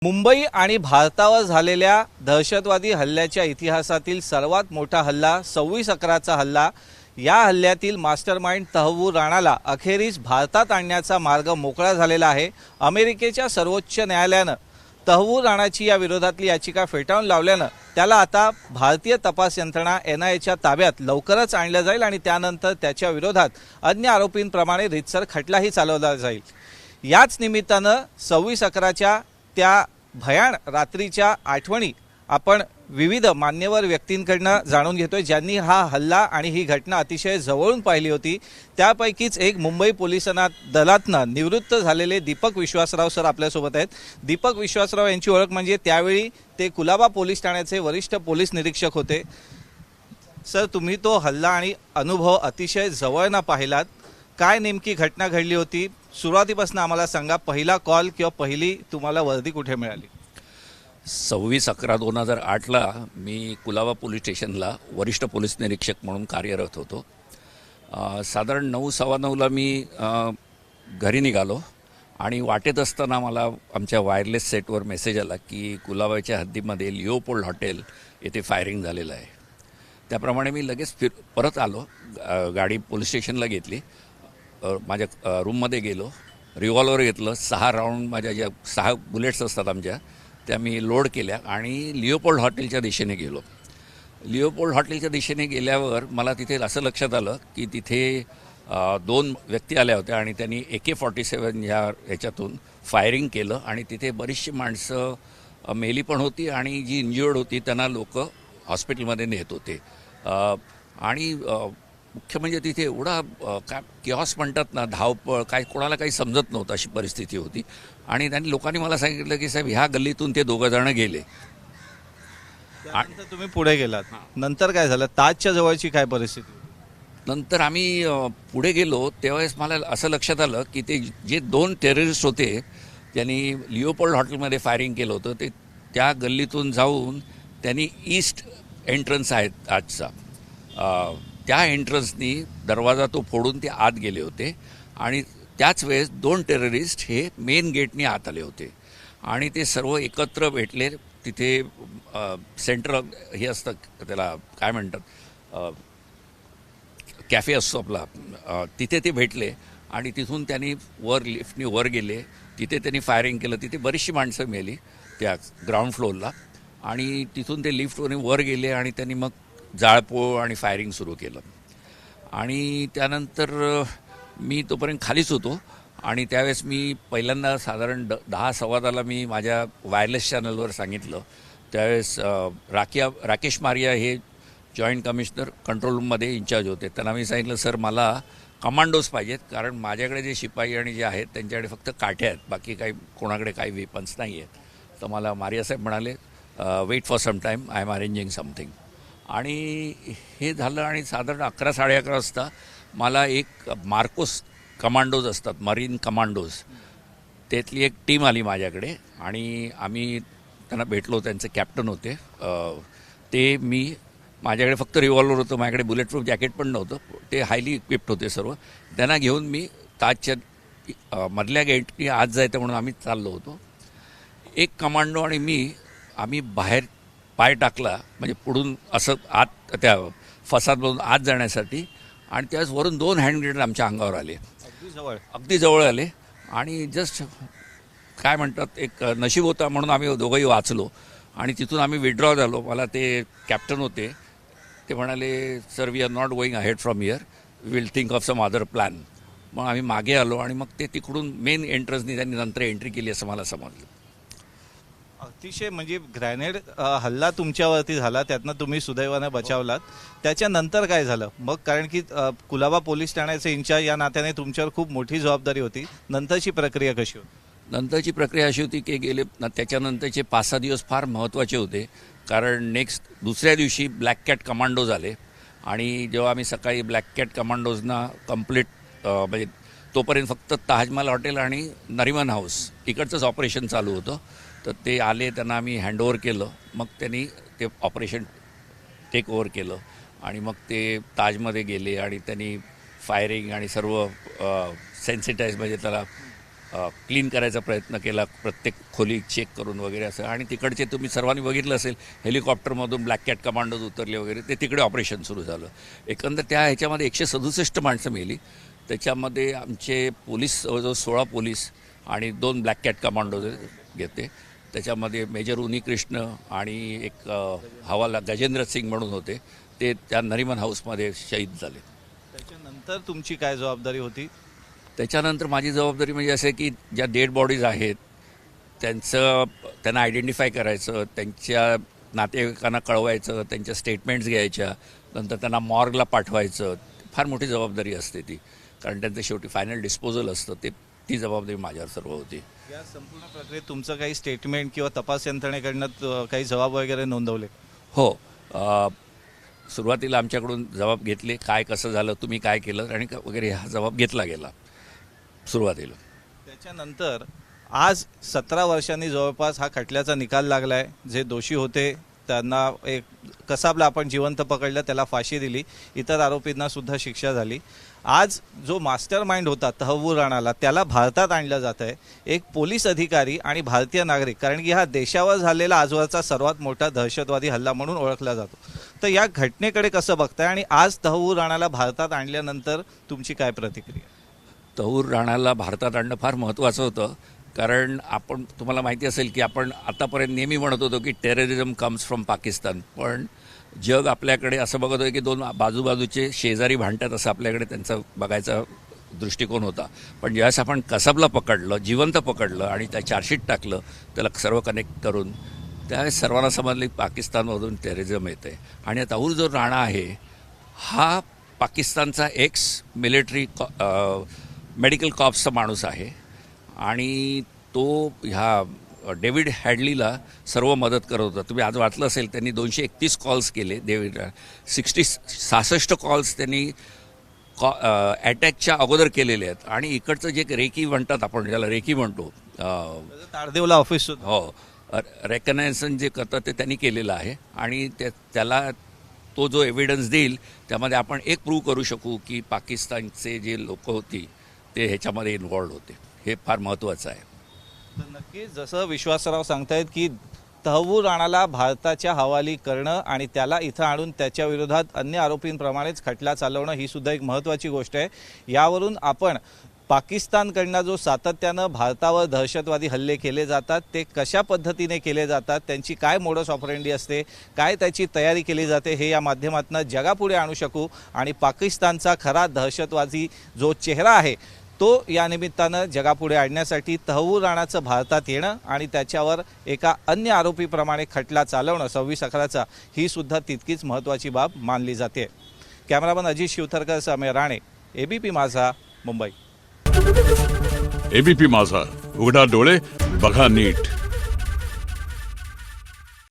मुंबई आणि भारतावर झालेल्या दहशतवादी हल्ल्याच्या इतिहासातील सर्वात मोठा हल्ला 26/11चा हल्ला। या हल्ल्यातील मास्टरमाइंड तहव्वूर राणाला अखेरीस भारतात आणण्याचा मार्ग मोकळा झालेला आहे। अमेरिकेच्या सर्वोच्च न्यायालयाने तहव्वूर राणाची या विरोधातली याचिका फेटाळून लावल्याने त्याला आता भारतीय तपास यंत्रणा NIAच्या ताब्यात लवकरच आणलं जाईल आणि त्यानंतर त्याच्या विरोधात अन्य आरोपींप्रमाणे रितसर खटलाही चालवला जाईल। याच निमित्तानं 26/11च्या त्या भयान रात्रीच्या आठवणी आपण विविध मान्यवर व्यक्तींकडून जाणून घेतोय, ज्यांनी हा हल्ला आणि ही घटना अतिशय जवळून पाहिली होती। त्यापैकीच एक मुंबई पोलीस दलातनं निवृत्त झालेले दीपक विश्वासराव सर आपल्यासोबत आहेत। दीपक विश्वासराव यांची ओळख म्हणजे त्यावेळी ते कुलाबा पोलीस ठाण्याचे वरिष्ठ पोलीस निरीक्षक होते। सर, तुम्ही तो हल्ला आणि अनुभव अतिशय जवळनं पाहिलात। काय नेमकी घटना घडली होती सुरुवातीपासून आम्हाला सांगा। पहिला कॉल किंवा पहिली तुम्हाला वर्दी कुठे मिळाली? 26/11/2008ला मी कुलाबा पोलीस स्टेशनला वरिष्ठ पोलीस निरीक्षक म्हणून कार्यरत होतो। साधारण 9:15ला मी घरी निघालो आणि वाटेत असताना मला आमच्या वायरलेस सेटवर मेसेज आला की कुलाबाच्या हद्दीमध्ये लिओपोल्ड हॉटेल येथे फायरिंग झालेलं आहे। त्याप्रमाणे मी लगेच परत आलो, गाडी पोलीस स्टेशनला घेतली, माझ्या रूममध्ये गेलो, रिव्हॉल्वर घेतलं, 6 राऊंड माझ्या ज्या 6 बुलेट्स असतात आमच्या त्या मी लोड केल्या आणि लिओपोल्ड हॉटेलच्या दिशेने गेलो। लिओपोल्ड हॉटेलच्या दिशेने गेल्यावर मला तिथे असं लक्षात आलं की तिथे 2 व्यक्ती आल्या होत्या आणि त्यांनी AK-47 ह्याच्यातून फायरिंग केलं आणि तिथे बरीचशी माणसं मेली पण होती आणि जी इंज्युअर्ड होती त्यांना लोक हॉस्पिटलमध्ये नेत होते। आणि मुख्य म्हणजे तिथे एवढा काय किऑस म्हणतात ना, धावपळ, काय कोणाला काही समजत नव्हतं अशी परिस्थिती होती। आणि त्यांनी लोकांनी मला सांगितलं की साहेब ह्या गल्लीतून ते 2 जण गेले। त्यानंतर तुम्ही पुढे गेलात, नंतर काय झालं? ताजच्या जवळची काय परिस्थिती? नंतर आम्ही पुढे गेलो तेव्हाच मला असं लक्षात आलं की ते जे 2 टेररिस्ट होते त्यांनी लिओपोल्ड हॉटेलमध्ये फायरिंग केलं होतं, ते त्या गल्लीतून जाऊन त्यांनी ईस्ट एंट्रन्स आहे ताजचा, त्या एंट्रन्सनी दरवाजा तो फोडून ते आत गेले होते आणि त्याच वेळेस 2 टेररिस्ट हे मेन गेटनी आत आले होते आणि ते सर्व एकत्र भेटले तिथे। सेंटर हे असतं, त्याला काय म्हणतात, कॅफे असतो आपला, तिथे ते भेटले आणि तिथून त्यांनी लिफ्टनी वर गेले, तिथे त्यांनी फायरिंग केलं। तिथे बरीचशी माणसं मेली त्या ग्राउंड फ्लोअरला आणि तिथून ते लिफ्टवरून वर गेले आणि त्यांनी मग जाळपोळ आणि फायरिंग सुरू केलं। आणि त्यानंतर मी तोपर्यंत खालीच होतो आणि त्यावेळेस मी पहिल्यांदा साधारण 10:15ला मी माझ्या वायरलेस चॅनलवर सांगितलं। त्यावेळेस राकेश मारिया हे जॉईंट कमिशनर कंट्रोल रूममध्ये इंचार्ज होते। त्यांना मी सांगितलं, सर मला कमांडोज पाहिजेत, कारण माझ्याकडे जे शिपाई आणि जे आहेत त्यांच्याकडे फक्त काठ्या आहेत, बाकी काही कोणाकडे काही वेपन्स नाही आहेत। तर मला मारिया साहेब म्हणाले, wait for some time, I am arranging something. आणि हे झालं आणि साधारण 11-11:30 वाजता मला एक मार्कोस कमांडोज असतात, मरीन कमांडोज, त्यातली एक टीम आली माझ्याकडे आणि आम्ही त्यांना भेटलो। त्यांचे कॅप्टन होते ते, माझ्याकडे फक्त रिव्हॉल्वर होतं, माझ्याकडे बुलेट प्रूफ जॅकेट पण नव्हतं, ते हायली इक्विप्ड होते सर्व। त्यांना घेऊन मी ताजच्या मधल्या गेटनी आत जायचं म्हणून आम्ही चाललो होतो। एक कमांडो आणि आम्ही बाहेर पाय टाकला, म्हणजे पुढून असं आत त्या फसादमधून आत जाण्यासाठी, आणि त्यावेळेस वरून 2 हँड ग्रेनेड आमच्या अंगावर आले, अगदी जवळ आले आणि जस्ट काय म्हणतात, एक नशीब होता म्हणून आम्ही दोघंही वाचलो आणि तिथून आम्ही विड्रॉ झालो। मला ते कॅप्टन होते, ते म्हणाले, sir we are not going ahead from here, we will think of some other plan. मग आम्ही मागे आलो आणि मग ते तिकडून मेन एंट्रन्सनी त्यांनी नंतर एंट्री केली असं मला समजलं। अतिशय म्हणजे ग्रॅनेड हल्ला तुमच्यावरती झाला, त्यातनं तुम्ही सुदैवाने बचावलात। त्याच्यानंतर काय झालं मग? कारण की कुलाबा पोलीस ठाण्याचे इंचार्ज या नात्याने तुमच्यावर खूप मोठी जबाबदारी होती। नंतरची प्रक्रिया कशी होती? नंतरची प्रक्रिया अशी होती की त्याच्यानंतरचे 5-6 दिवस फार महत्त्वाचे होते, कारण दुसऱ्या दिवशी ब्लॅक कॅट कमांडोज आले आणि जेव्हा आम्ही सकाळी ब्लॅक कॅट कमांडोजना कंप्लीट, म्हणजे तोपर्यंत फक्त ताजमहल हॉटेल आणि नरिमन हाऊस इकडचंच ऑपरेशन चालू होतं, तर ते आले, त्यांना आम्ही हँडओव्हर केलं। मग त्यांनी ते ऑपरेशन टेक ओव्हर केलं आणि मग ते ताजमध्ये गेले आणि त्यांनी फायरिंग आणि सर्व सेन्सिटाईज, म्हणजे त्याला क्लीन करायचा प्रयत्न केला, प्रत्येक खोली चेक करून वगैरे असं. आणि तिकडचे तुम्ही सर्वांनी बघितलं असेल, हेलिकॉप्टरमधून ब्लॅक कॅट कमांडोज उतरले वगैरे, ते तिकडे ऑपरेशन सुरू झालं. एकंदर त्या ह्याच्यामध्ये 167 माणसं मेली. त्याच्यामध्ये आमचे पोलीस जवळजवळ 16 पोलीस आणि 2 ब्लॅक कॅट कमांडोज घेते. त्याच्यामध्ये मेजर उनी कृष्ण आणि एक हवाला गजेंद्र सिंग म्हणून होते, ते त्या नरिमन हाऊसमध्ये शहीद झाले. त्याच्यानंतर तुमची काय जबाबदारी होती? त्याच्यानंतर माझी जबाबदारी म्हणजे असं की ज्या डेड बॉडीज आहेत त्यांना आयडेंटिफाय करायचं, त्यांच्या नातेवाईकांना कळवायचं, त्यांच्या स्टेटमेंट्स घ्यायच्या, नंतर त्यांना मॉर्गला पाठवायचं. फार मोठी जबाबदारी असते ती, कारण त्यांचं शेवटी फायनल डिस्पोजल असतं, ती जबाबदारी माझ्यावर सर्व होती. या संपूर्ण प्रक्रियेत तुमचं काही स्टेटमेंट किंवा तपास यंत्रणेकडनं काही जबाब वगैरे नोंदवले? हो, सुरुवातीला आमच्याकडून जबाब घेतले, काय कसं झालं, तुम्ही काय केलं आणि वगैरे हा जबाब घेतला गेला सुरुवातीला. त्याच्यानंतर आज 17 वर्षांनी जवळपास हा खटल्याचा निकाल लागला आहे. जे दोषी होते त्यांना एक कसाबला आपण जिवंत पकडलं, त्याला फाशी दिली, इतर आरोपींना सुद्धा शिक्षा झाली. आज जो मास्टर माइंड होता तहव्वूर राणाला, त्याला भारतात आणलं जात आहे. एक पोलीस अधिकारी आणि भारतीय नागरिक, कारण की हा देशावर झालेला आजवरचा सर्वात मोठा दहशतवादी हल्ला म्हणून ओळखला जातो. तर या घटनेकडे कसं बघताय आणि आज तहव्वूर राणाला भारतात आणल्यानंतर तुमची काय प्रतिक्रिया? तहव्वूर राणाला भारतात आणणं फार महत्त्वाचं होतं, कारण तुम्हाला माहिती असेल की आपण आतापर्यंत नेहमी म्हणत होतो की टेररिझम कम्स फ्रॉम पाकिस्तान, पण जग आपल्याकडे असं बघत होतं की दोन बाजूबाजूचे शेजारी भांडतात असं आपल्याकडे त्यांचा बघायचा दृष्टिकोन होता. पण ज्यावेळेस आपण कसबला पकडलं, जिवंत पकडलं आणि त्या चार्जशीट टाकलं, त्याला सर्व कनेक्ट करून, त्यावेळेस सर्वांना समजलं की पाकिस्तानमधून टेररिझम येते. आणि तहव्वूर जो राणा आहे हा पाकिस्तानचा एक्स मिलिटरी मेडिकल कॉप्सचा माणूस आहे आणि तो ह्या डेव्हिड हॅडलीला सर्व मदत करत होता. तुम्ही आज वाचलं असेल, त्यांनी 231 कॉल्स केले डेव्हिडला. 66 कॉल्स त्यांनी अटॅकच्या अगोदर केलेले आहेत. आणि इकडचं जे रेकी म्हणतात, आपण ज्याला रेकी म्हणतो, तारदेवला ऑफिस, हो, रेकग्नायझेशन जे करतात ते त्यांनी केलेलं आहे. आणि त्याला तो जो एव्हिडन्स देईल त्यामध्ये आपण एक प्रूव्ह करू शकू की पाकिस्तानचे जे लोक होती ते ह्याच्यामध्ये इन्व्हॉल्ड होते. हे फार महत्त्वाचं आहे. तर नक्कीच जसं विश्वासराव सांगतायत की तहव्वूर राणाला भारताच्या हवाली करणं आणि त्याला इथं आणून त्याच्या विरोधात अन्य आरोपींप्रमाणेच खटला चालवणं ही सुद्धा एक महत्त्वाची गोष्ट आहे. यावरून आपण पाकिस्तानकडनं जो सातत्यानं भारतावर दहशतवादी हल्ले केले जातात ते कशा पद्धतीने केले जातात, त्यांची काय मोडस ऑपरेंडी असते, काय त्याची तयारी केली जाते, हे या माध्यमातून जगापुढे आणू शकू. आणि पाकिस्तानचा खरा दहशतवादी जो चेहरा आहे तो या निमित्तानं जगापुढे आणण्यासाठी तहव्वूर राणाचं भारतात येणं आणि त्याच्यावर एका अन्य आरोपीप्रमाणे खटला चालवणं 26/11चा, ही सुद्धा तितकीच महत्त्वाची बाब मानली जाते. कॅमेरामन अजित शिवथरकर, समय राणे, एबीपी माझा, मुंबई. एबीपी माझा, उघडा डोळे बघा नीट.